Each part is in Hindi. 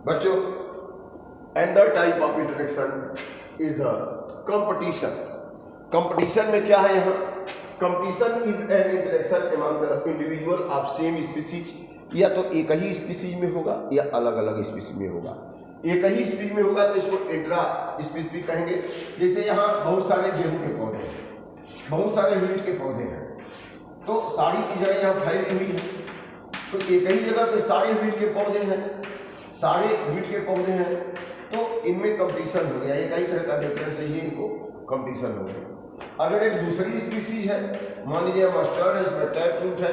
बच्चों, another type of interaction is the competition. Competition में क्या है यहाँ? Competition is an interaction among the individual of same species. या तो एक ही स्पीसीज में होगा या अलग अलग स्पीसीज में होगा। एक ही स्पीसीज में होगा तो इसको इंट्रा स्पीसीज कहेंगे। जैसे यहाँ बहुत सारे गेहूं के पौधे हैं, बहुत सारे व्हीट के पौधे हैं, तो सारी की जगह यहाँ फैली हुई है, तो एक ही जगह पे सारे व्हीट के पौधे हैं, सारे व्हीट के पौधे हैं, तो इनमें कंपटीशन हो गया। एक ही तरह का नेचर से ही इनको कंपटीशन हो गया। अगर एक दूसरी स्पीसीज है, मान लीजिए मस्टर्ड है, इसमें टैप फ्रूट है,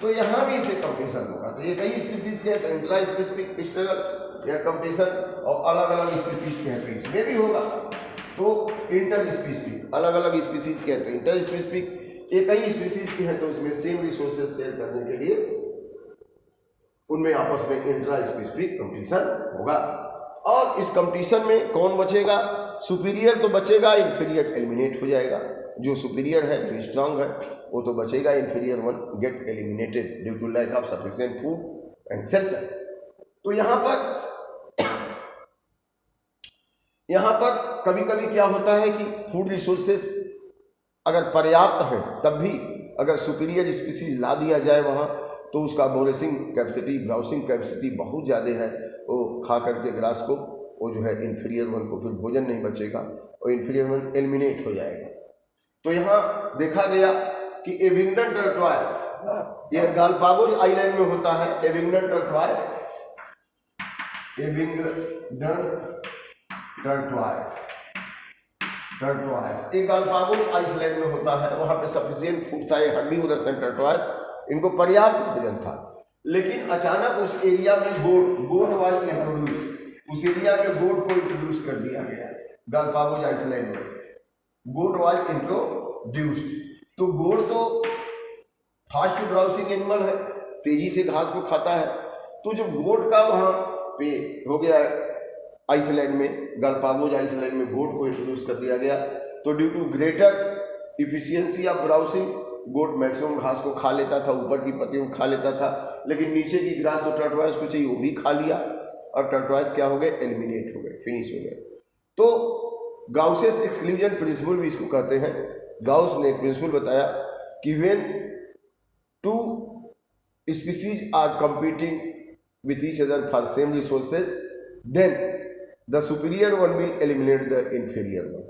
तो यहाँ भी इसे कंपटीशन होगा। तो ये कई स्पीसीज के हैं तो इंट्रा स्पेसिफिक स्ट्रगल या कंपटीशन, और अलग अलग स्पीसीज के हैं तो इसमें भी होगा। तो इंटर स्पेसिफिक, अलग अलग स्पीसीज के हैं तो इंटर स्पेसिफिक, एक ही स्पीसीज के हैं तो इसमें सेम रिसोर्सेज शेयर करने के लिए उनमें आपस में इंट्रा स्पेसिफिक कंपटीशन होगा। और इस कंपटीशन में कौन बचेगा? सुपीरियर तो बचेगा, इंफीरियर एलिमिनेट हो जाएगा। जो सुपीरियर है, जो स्ट्रांग है, वो तो बचेगा, inferior one get eliminated due to lack of sufficient food and shelter. तो यहाँ पर कभी कभी क्या होता है कि फूड रिसोर्सेस अगर पर्याप्त है तब भी अगर सुपीरियर स्पीसीज ला दिया जाए वहाँ, तो उसका ब्राउसिंग कैपेसिटी बहुत ज़्यादा है, वो खा करके ग्रास को, वो जो है इंफीरियर वन को फिर भोजन नहीं बचेगा और इंफीरियर वन एलिमिनेट हो जाएगा। तो यहाँ देखा गया कि एविंगडन टर्टवाइस, ये गालापागोस आइलैंड में होता है। एविंगडन टर्टवाइस ये गालापागोस आइलैंड में होता है। वहाँ पे सफिशिएंट फूड था, ये हर्बीवोरस टर्टवाइस, इनको पर्याप्त भोजन था। लेकिन अचानक उस एरिया में गोट वाज इंट्रोड्यूस, उस एरिया में गोट को इंट्रोड्यूस कर दिया गया। गालापागोस आइलैंड में गोट वाज इंट्रोड्यूस्ड। तो गोट तो फास्ट ब्राउसिंग एनिमल है, तेजी से घास को खाता है। तो जब गोट का वहाँ पे हो गया आइसलैंड में, गालापागोस आइसलैंड में गोट को इंट्रोड्यूस कर दिया गया, तो due to greater efficiency of browsing, goat maximum घास को खा लेता था, ऊपर की पत्तियों को खा लेता था, लेकिन नीचे की ग्रास तो टर्टवाइस को चाहिए वो भी खा लिया, और टर्टवाइस क्या हो गए? एलिमिनेट हो गए, फिनिश हो गए। तो गाउसेस एक्सक्लूजन प्रिंसिपल भी इसको कहते हैं। गाउस ने प्रिंसिपल बताया कि when two species are competing with each other for same resources, then the superior one will eliminate the inferior one.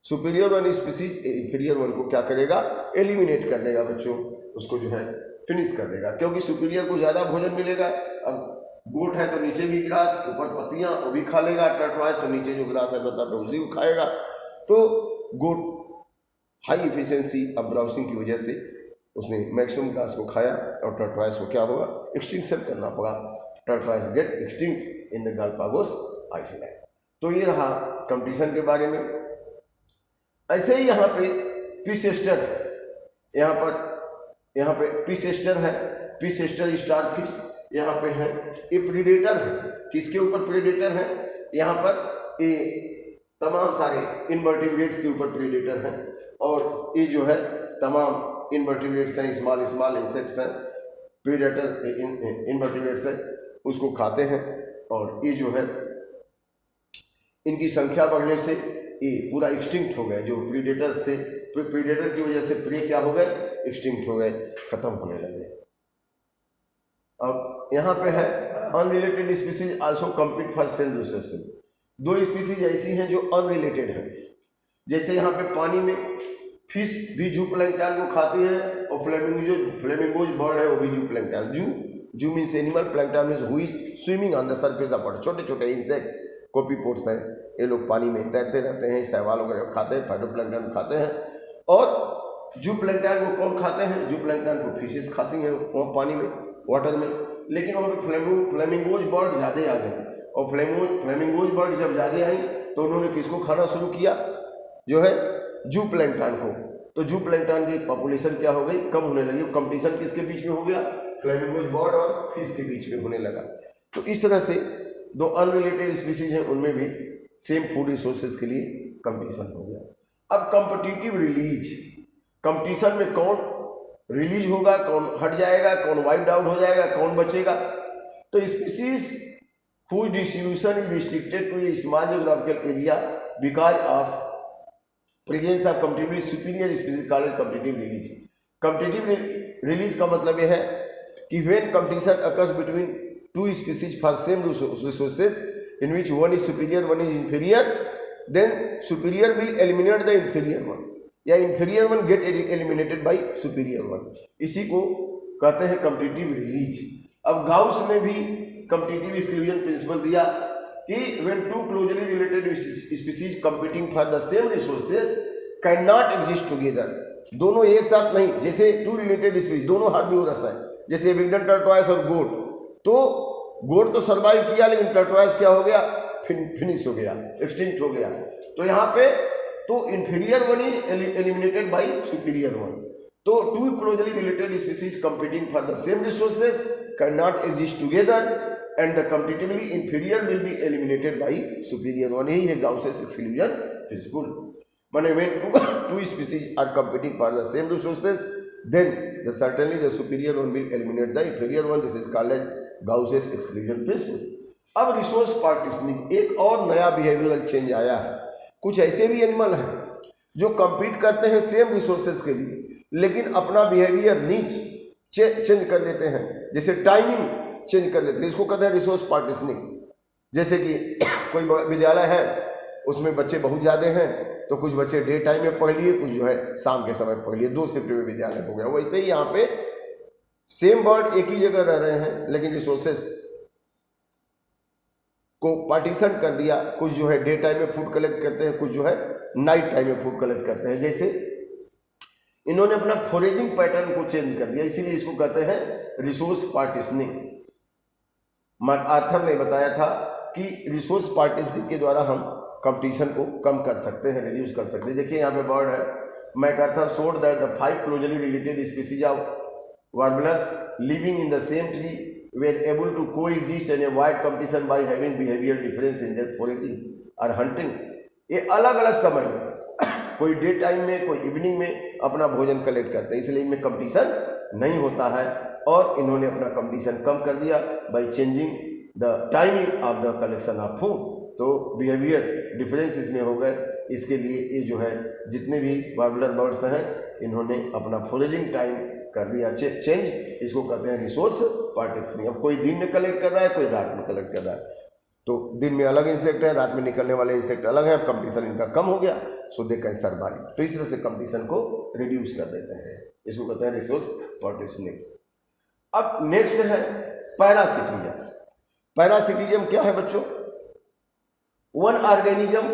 Superior one species inferior one को क्या करेगा? एलिमिनेट कर देगा बच्चों, उसको जो है फिनिश कर देगा, क्योंकि सुपीरियर को ज़्यादा भोजन मिलेगा। अब गोट है तो नीचे की ग्रास, ऊपर पत्तियां, वो भी खा लेगा। टर्टवाइस तो नीचे जो ग्रास है सतह पे उसी को खाएगा। तो गोट हाई इफिशियंसी ऑफ ब्राउसिंग की वजह से उसने मैक्सिमम ग्रास को खाया, और टर्टवाइस को क्या होगा? एक्सटिंक्शन करना पड़ा। Tortoise get extinct in the Galapagos island. तो ये रहा कंपटीशन के बारे में। ऐसे ही यहाँ पे पीसेस्टर है, यहाँ पे पीसेस्टर है, पीसेस्टर स्टारफिश यहाँ पे है। ये प्रीडेटर है, किसके ऊपर प्रीडेटर है? यहाँ पर ये तमाम सारे इनवर्टिब्रेट्स के ऊपर प्रीडेटर हैं, और ये जो है तमाम इनवर्टिब्रेट्स हैं, स्मॉल इंसेक्ट्स हैं, प्रीडेटर्स इनवर्टिब्रेट्स हैं, उसको खाते हैं। और ये जो है इनकी संख्या बढ़ने से ये पूरा एक्सटिंक्ट हो गए। जो प्रीडेटर्स थे, प्रीडेटर की वजह से प्रे क्या हो गए? एक्सटिंक्ट हो गए, खत्म होने लगे। अब यहाँ पे है unrelated species also compete for same resources. दो स्पीसीज ऐसी हैं जो अनरिलेटेड हैं। जैसे यहाँ पे पानी में फिश भी जूप्लैंक्टन को खाती है, और फ्लेमिंगोज बर्ड है वो भी जूप्लैंक्टन। जू means animal, plankton means who is swimming on the surface of water. छोटे छोटे इंसेक्ट, कॉपीपोड्स हैं, ये लोग पानी में तैरते रहते हैं, शैवाल वगैरह खाते हैं, फाइटोप्लैंक्टन खाते हैं। और जूप्लैंक्टन को कौन खाते हैं? जूप्लैंक्टन को फिशेस खाती हैं वो पानी में, वाटर में। लेकिन वहाँ पे फ्लेमिंगोज बर्ड ज़्यादा आ गए, और फ्लेमिंगोज बर्ड जब ज़्यादा आई तो उन्होंने किसको खाना शुरू किया? जो है जूप्लैंक्टन को। तो जूप्लैंक्टन की पॉपुलेशन क्या हो गई? कम होने लगी। कंपटीशन किसके बीच में हो गया? फ्लेमिंगोज बर्ड और फिश के बीच में होने लगा। तो इस तरह से दो अनरिलेटेड स्पीसीज हैं, उनमें भी सेम फूड रिसोर्सेज के लिए कंपटीशन हो गया। अब कॉम्पिटिटिव रिलीज, कंपटीशन में कौन रिलीज होगा, कौन हट जाएगा, कौन वाइप्ड आउट हो जाएगा, कौन बचेगा? तो species whose distribution is restricted to a small geographical area because of presence of competitively superior species called competitive release. Competitive release का मतलब यह है कि when competition occurs between two species for same resources in which one is superior, one is inferior, then superior will eliminate the inferior one या inferior one get eliminated by superior one. इसी को कहते हैं competitive release. अब गाउस ने भी competitive exclusion principle दिया कि when two closely related species competing for the same resources cannot exist together, दोनों एक साथ नहीं, जैसे टू रिलेटेड स्पीसीज दोनों हार्बिवोरस है, जैसे एविगडन टर्टोइस और गोट, तो गोट तो सर्वाइव किया लेकिन टर्टोइस क्या हो गया, फिनिश हो गया, एक्सटिंक्ट हो गया. तो यहाँ पे तो inferior one is eliminated by superior one. तो two closely related species competing for the same resources can not exist together and the competitively inferior will be eliminated by superior one. यही है गाउसेस एक्सक्लूजन प्रिंसिपल. माने when two species are competing for the same resources, then certainly the superior one will eliminate the inferior one. This is called as Gauss's exclusion principle. अब रिसोर्स पार्टीशनिंग, एक और नया बिहेवियरल चेंज आया है. कुछ ऐसे भी एनिमल हैं जो compete करते हैं सेम रिसोर्सेज के लिए, लेकिन अपना बिहेवियर नीच चेंज कर देते हैं, जैसे टाइमिंग चेंज कर देते हैं. इसको कहते हैं रिसोर्स पार्टीशनिंग. जैसे कि कोई विद्यालय है, उसमें बच्चे बहुत ज़्यादा हैं, तो कुछ बच्चे डे टाइम में पढ़ लिए, कुछ जो है शाम के समय पढ़ लिए, 2 शिफ्ट में विद्यालय हो गया. वैसे ही यहाँ पे सेम बर्ड एक ही जगह रह रहे हैं, लेकिन रिसोर्सेस को पार्टीशन कर दिया. कुछ जो है डे टाइम में फूड कलेक्ट करते हैं, कुछ जो है नाइट टाइम में फूड कलेक्ट करते हैं. जैसे इन्होंने अपना फोरेजिंग पैटर्न को चेंज कर दिया, इसीलिए इसको कहते हैं रिसोर्स पार्टीशनिंग. आर्थर ने बताया था कि रिसोर्स पार्टीशनिंग के द्वारा हम कंपटीशन को कम कर सकते हैं, रिड्यूस कर सकते हैं. देखिए यहाँ पे बर्ड है, MacArthur showed that the 5 closely related species of warblers living in the same tree were able to coexist and avoid competition by having behavioral difference in their foraging or hunting. ये अलग अलग समय में, कोई डे टाइम में, कोई इवनिंग में अपना भोजन कलेक्ट करते हैं, इसलिए इनमें कंपटीशन नहीं होता है. और इन्होंने अपना कंपटीशन कम कर दिया by changing the timing of the collection of food. तो बिहेवियर डिफरेंस इसमें हो गए. इसके लिए ये जो है जितने भी वार्बलर बर्ड्स हैं, इन्होंने अपना फोरेजिंग टाइम कर दिया चेंज. इसको कहते हैं रिसोर्स पार्टीशनिंग. अब कोई दिन में कलेक्ट कर रहा है, कोई रात में कलेक्ट कर रहा है, तो दिन में अलग इंसेक्ट है, रात में निकलने वाले इंसेक्ट अलग है. अब कंपटीशन इनका कम हो गया, सो दे कैन सर्वाइव. तो इस तरह से कंपटीशन को रिड्यूस कर देते हैं. इसको कहते हैं रिसोर्स पार्टीशनिंग. अब नेक्स्ट है पैरासिटिज्म. पैरासिटिज्म क्या है बच्चों? One organism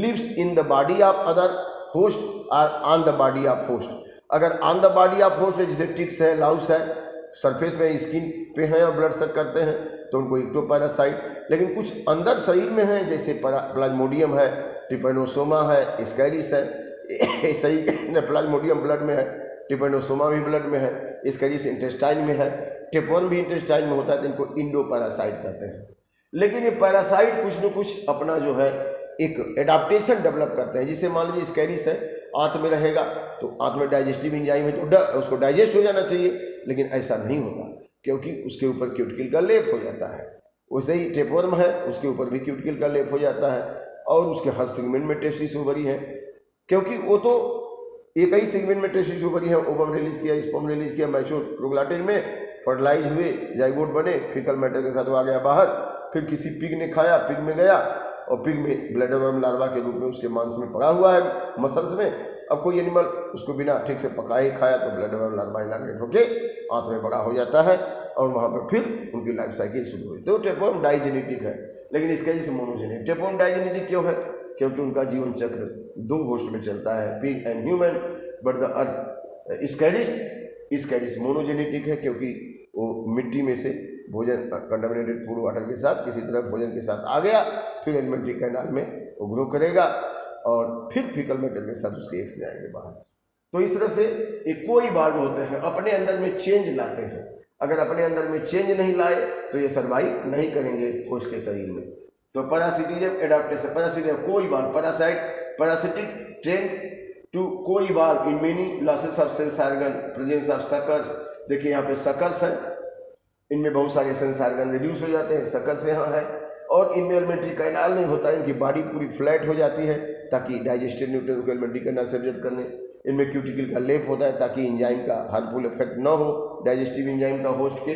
lives in the body of other host or on the body of host. अगर on the body of host है, जैसे टिक्स है, लाउस है, सरफेस में स्किन पे हैं और ब्लड सक करते हैं, तो उनको इक्टोपैरासाइट. लेकिन कुछ अंदर शरीर में हैं, जैसे प्लाज्मोडियम है, ट्रिपेनोसोमा है, स्कैरिस है. सही प्लाज्मोडियम ब्लड में है, ट्रिपेनोसोमा भी ब्लड में है, स्कैरिस इंटेस्टाइन में है, टेपवर्म भी इंटेस्टाइन में होता है. तो इनको इंडोपैरासाइट कहते हैं. लेकिन ये पैरासाइट कुछ न कुछ अपना जो है एक एडाप्टेशन डेवलप करते हैं. जिसे मान लीजिए स्कैरिस है, आंत में रहेगा, तो आंत में डाइजेस्टिव एंजाइम है, तो उसको डाइजेस्ट हो जाना चाहिए, लेकिन ऐसा नहीं होता, क्योंकि उसके ऊपर क्यूटिकल का लेप हो जाता है. वैसे ही टेपवर्म है, उसके ऊपर भी क्यूटिकल का लेप हो जाता है, और उसके हर सेगमेंट में टेस्टिस ओवरी है, क्योंकि वो तो एक ही सेगमेंट में टेस्टिस ओवरी है. ओवम रिलीज किया, स्पर्म रिलीज किया, मैच्योर प्रोग्लाटिन में फर्टिलाइज हुए, जाइगोट बने, फीकल मैटर के साथ वो आ गया बाहर. फिर किसी पिग ने खाया, पिग में गया, और पिग में ब्लैडरवर्म लार्वा के रूप में उसके मांस में पड़ा हुआ है, मसल्स में. अब कोई एनिमल उसको बिना ठीक से पकाए ही खाया, तो ब्लैडरवर्म लार्वा इलाकेट होके आंत में बड़ा हो जाता है, और वहाँ पर फिर उनकी लाइफ साइकिल शुरू हुई. तो टेपवर्म डाइजेनेटिक है, लेकिन इसके जैसे मोनोजेनेटिक. टेपवर्म डाइजेनेटिक क्यों है? क्योंकि उनका जीवन चक्र 2 होस्ट में चलता है, pig and human. But the earth स्कैरिस monogenetic है, क्योंकि वो मिट्टी में से भोजन कंटामिनेटेड फूड वाटर के साथ किसी तरह भोजन के साथ आ गया, फिर एलिमेंट्री कैनाल में वो ग्रो करेगा, और फिर फीकल मैटर के साथ उसके एग्स जाएंगे बाहर. तो इस तरह से एक कोई बाग होते हैं, अपने अंदर में चेंज लाते हैं. अगर अपने अंदर में चेंज नहीं लाए तो ये सर्वाइव नहीं करेंगे होस्ट के शरीर में. तो पैरासिटिज्म एडाप्टेशन. पैरासिटिज्म कोई बार पैरासिटिक ट्रेंड टू कोई बार in many losses of cells organ, presence of suckers. देखिए यहाँ पे सकर्स है, इनमें बहुत सारे सेंस ऑर्गन रिड्यूस हो जाते हैं, सकस यहाँ है। और इनमें एलिमेंट्री कैनाल नहीं होता है, इनकी बॉडी पूरी फ्लैट हो जाती है ताकि डाइजेस्टिव न्यूट्रिएंट्स को एलिमेंट्री कैनाल से एब्जॉर्ब करने। इनमें क्यूटिकल का लेप होता है ताकि एंजाइम का हार्मफुल इफेक्ट न हो डाइजेस्टिव एंजाइम का होस्ट के।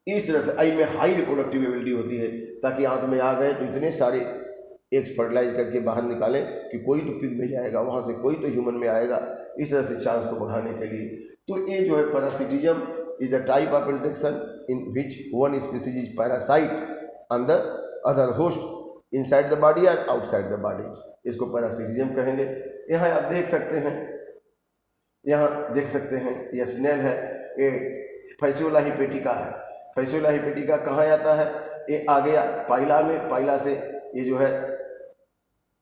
इस तरह से आई में हाई रिप्रोडक्टिव एबिलिटी होती है ताकि आंत में आ गए तो इतने सारे एग्स फर्टिलाइज करके बाहर निकालें कि कोई तो पिग में जाएगा, वहाँ से कोई तो ह्यूमन में आएगा, इस तरह से चांस को बढ़ाने के लिए। तो ये जो है parasitism is the type of infection in which one species is parasite on the other host inside the body और आउटसाइड द बॉडी, इसको पैरासिटिज्म कहेंगे। यहाँ आप देख सकते हैं, यहाँ देख सकते हैं यह स्नेल है, ये फैसियोला हिपेटिका है। फैसियोला हिपेटिका कहाँ आता है, ये आ गया पाइला में, पाइला से ये जो है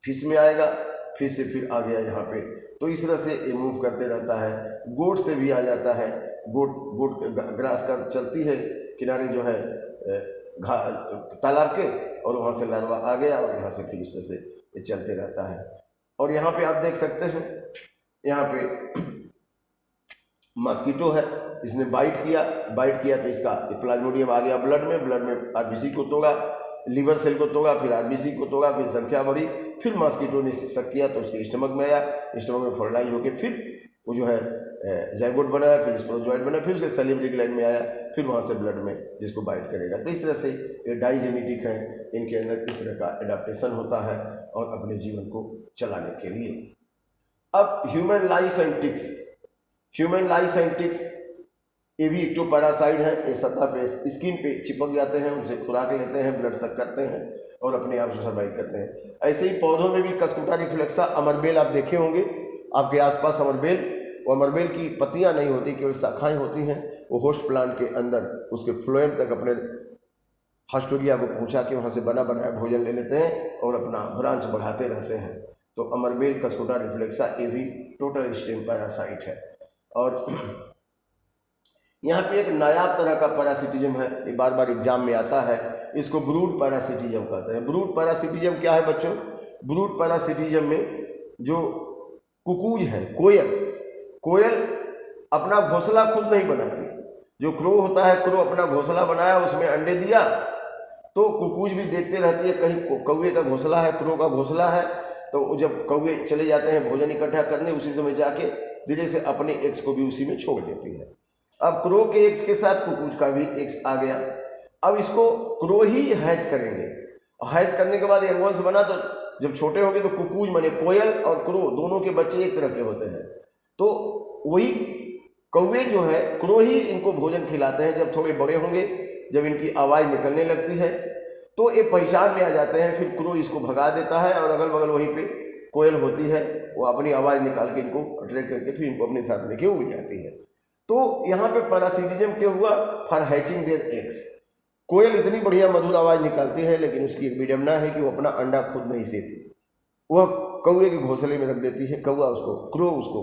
फिश में आएगा, फिश से फिर आ गया यहाँ पे। तो इस तरह से ये मूव करते रहता है। गोट से भी आ जाता है, गोट ग्रास का चलती है किनारे जो है तालाब के, और वहाँ से लार्वा आ गया और यहाँ से फिर इस तरह से ये चलते रहता है। और यहाँ पे आप देख सकते हैं, यहाँ पे मस्कीटो है, इसने बाइट किया तो इसका प्लाज्मोडियम आ गया ब्लड में आरबीसी को तोड़ा, लीवर सेल को तोड़ा, फिर आरबीसी को तोड़ा, फिर संख्या बढ़ी, फिर मस्कीटो ने शक किया तो उसके स्टमक में आया, स्टमक में फर्टिलाइज होकर फिर वो जो है जाइगोट बनाया, फिर स्पोरोजोइड बना, फिर उसके सैलिवरी ग्लैंड में आया, फिर वहाँ से ब्लड में जिसको बाइट करेगा। तो इस तरह से ये डाइजेनेटिक है, इनके अंदर इस तरह का एडाप्टेशन होता है और अपने जीवन को चलाने के लिए। अब ह्यूमन लाइस एंड टिक्स, ये भी इक्टोपैरासाइट है। ये सतह पे स्किन पे चिपक जाते हैं, उनसे खुराक लेते हैं, ब्लड सक करते हैं और अपने आप से सर्वाइव करते हैं। ऐसे ही पौधों में भी कस्कुटा रिफ्लेक्सा, अमरबेल आप देखे होंगे आपके आसपास अमरबेल, वो अमरबेल की पत्तियां नहीं होती, केवल शाखाएं होती हैं। वो होस्ट प्लांट के अंदर उसके फ्लोएम तक अपने हास्टोरिया को पहुंचा के वहाँ से बना बनाया भोजन ले लेते हैं और अपना ब्रांच बढ़ाते रहते हैं। तो अमरबेल कस्कुटा रिफ्लेक्सा ये भी टोटल स्टेम पैरासाइट है। और यहाँ पे एक नया तरह का पैरासिटिज्म है, ये बार बार एग्जाम में आता है, इसको ब्रूड पैरासिटिज्म कहते हैं। ब्रूड पैरासिटिज्म क्या है बच्चों? ब्रूड पैरासिटिज्म में जो कुकूज है, कोयल अपना घोंसला खुद नहीं बनाती। जो क्रो होता है, क्रो अपना घोंसला बनाया, उसमें अंडे दिया, तो कुकूज भी देखते रहती है कहीं कौवे का घोंसला है, क्रो का घोंसला है, तो जब कौवे चले जाते हैं भोजन इकट्ठा करने, उसी समय जाके धीरे से अपने एग्स को भी उसी में छोड़ देती है। अब क्रो के एग्स के साथ कुकूज का भी एग्स आ गया। अब इसको क्रो ही हैच करेंगे, हैच करने के बाद एयरवॉन्स बना, तो जब छोटे होंगे तो कुकूज माने कोयल और क्रो दोनों के बच्चे एक तरह के होते हैं। तो वही कौवे जो है, क्रो ही इनको भोजन खिलाते हैं। जब थोड़े बड़े होंगे, जब इनकी आवाज़ निकलने लगती है, तो ये पहचान में आ जाते हैं, फिर क्रो इसको भगा देता है और अगल बगल वहीं पे कोयल होती है, वो अपनी आवाज़ निकाल के इनको अट्रैक्ट करके फिर इनको अपने साथ लेके उड़ जाती है। तो यहाँ पे पैरासिटिज्म क्या हुआ? For hatching their eggs. कोयल इतनी बढ़िया मधुर आवाज़ निकालती है, लेकिन उसकी एक विडंबना है कि वो अपना अंडा खुद नहीं सेती, वह कौवे के घोंसले में रख देती है। कौवा उसको, क्रो उसको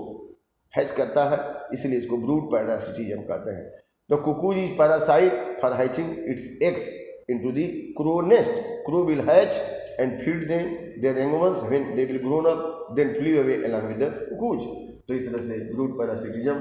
हैच करता है, इसलिए इसको ब्रूड पैरासिटिज्म कहते हैं। तो cuckoos is parasite for hatching it's eggs into the crow nest. Crow will hatch and feed them their young ones. When they will grown up, then flee away along with the cuckoo. तो इस तरह से ब्रूड पैरासिटिज्म